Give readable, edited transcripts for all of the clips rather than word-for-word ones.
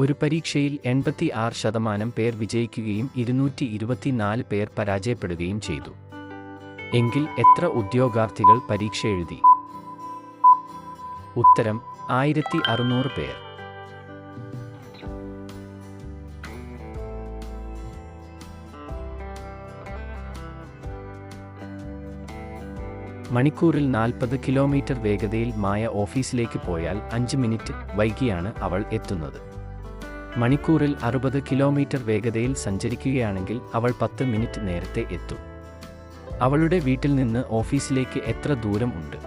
ഒരു പരീക്ഷയിൽ 86% പേർ വിജയിക്കുകയും 224 പേർ പരാജയപ്പെടുകയും ചെയ്തു. എങ്കിൽ എത്ര ഉദ്യോഗാർത്ഥികൾ പരീക്ഷ എഴുതി? ഉത്തരം 1600 പേർ. മണിക്കൂറിൽ 40 കിലോമീറ്റർ വേഗതയിൽ മായ ഓഫീസിലേക്ക് പോയാൽ 5 മിനിറ്റ് വൈകിയാണ് അവൾ എത്തുന്നത്. മണിക്കൂറിൽ 60 കിലോമീറ്റർ വേഗതയിൽ സഞ്ചരിക്കുകയാണെങ്കിൽ അവൾ 10 മിനിറ്റ് നേരത്തെ എത്തും. അവളുടെ വീട്ടിൽ നിന്ന് ഓഫീസിലേക്ക് എത്ര ദൂരം ഉണ്ട്?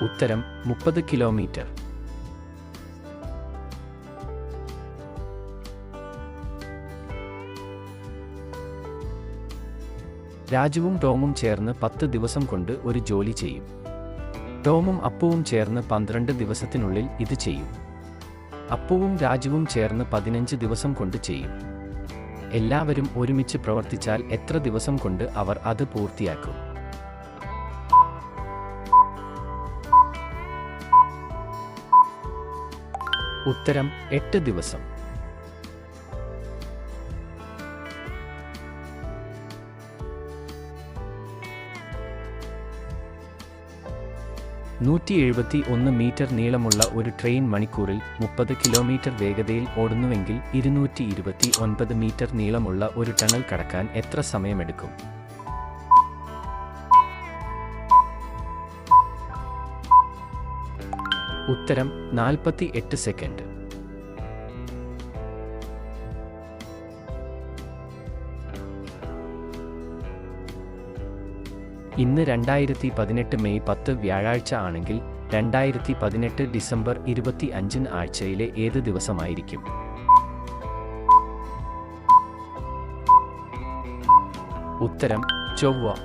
ഉത്തരം 30 കിലോമീറ്റർ. രാജുവും ടോമും ചേർന്ന് 10 ദിവസം കൊണ്ട് ഒരു ജോലി ചെയ്യും. ടോമും അപ്പുവും ചേർന്ന് 12 ദിവസത്തിനുള്ളിൽ ഇത് ചെയ്യും. അപ്പുവും രാജുവും ചേർന്ന് 15 ദിവസം കൊണ്ട് ചെയ്യും. എല്ലാവരും ഒരുമിച്ച് പ്രവർത്തിച്ചാൽ എത്ര ദിവസം കൊണ്ട് അവർ അത് പൂർത്തിയാക്കും? ഉത്തരം 8 ദിവസം. മീറ്റർ നീളമുള്ള ഒരു ട്രെയിൻ മണിക്കൂറിൽ 30 കിലോമീറ്റർ വേഗതയിൽ ഓടുന്നുവെങ്കിൽ 229 മീറ്റർ നീളമുള്ള ഒരു ടണൽ കടക്കാൻ എത്ര സമയമെടുക്കും? ഉത്തരം 48 സെക്കൻഡ്. ഇന്ന് 2018 മെയ് 10 വ്യാഴാഴ്ച ആണെങ്കിൽ 2018 ഡിസംബർ 25 ആഴ്ചയിലെ ഏത് ദിവസമായിരിക്കും? ഉത്തരം ചൊവ്വ.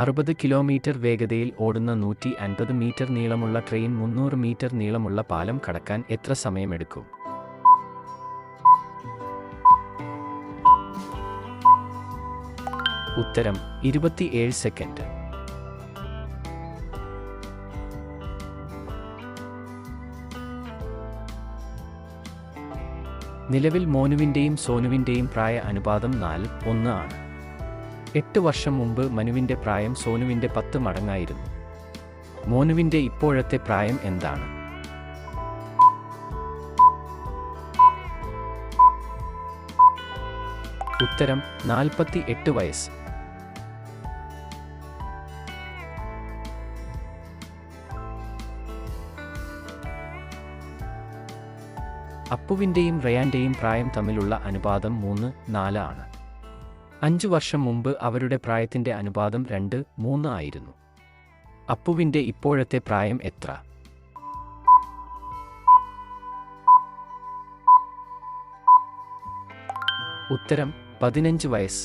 അറുപത് കിലോമീറ്റർ വേഗതയിൽ ഓടുന്ന 150 മീറ്റർ നീളമുള്ള ട്രെയിൻ 300 മീറ്റർ നീളമുള്ള പാലം കടക്കാൻ എത്ര സമയമെടുക്കും? ഉത്തരം 27 സെക്കൻഡ്. നിലവിൽ മോനുവിൻ്റെയും സോനുവിൻ്റെയും പ്രായ അനുപാതം 4:1 ആണ്. 8 വർഷം മുമ്പ് മനുവിൻ്റെ പ്രായം സോനുവിൻ്റെ 10 മടങ്ങായിരുന്നു. മോനുവിൻ്റെ ഇപ്പോഴത്തെ പ്രായം എന്താണ്? ഉത്തരം 48 വയസ്സ്. അപ്പുവിൻ്റെയും റയാൻ്റെയും പ്രായം തമ്മിലുള്ള അനുപാതം 3:4 ആണ്. 5 വർഷം മുമ്പ് അവരുടെ പ്രായത്തിൻ്റെ അനുപാതം 2:3 ആയിരുന്നു. അപ്പുവിൻ്റെ ഇപ്പോഴത്തെ പ്രായം എത്ര? ഉത്തരം 15 വയസ്സ്.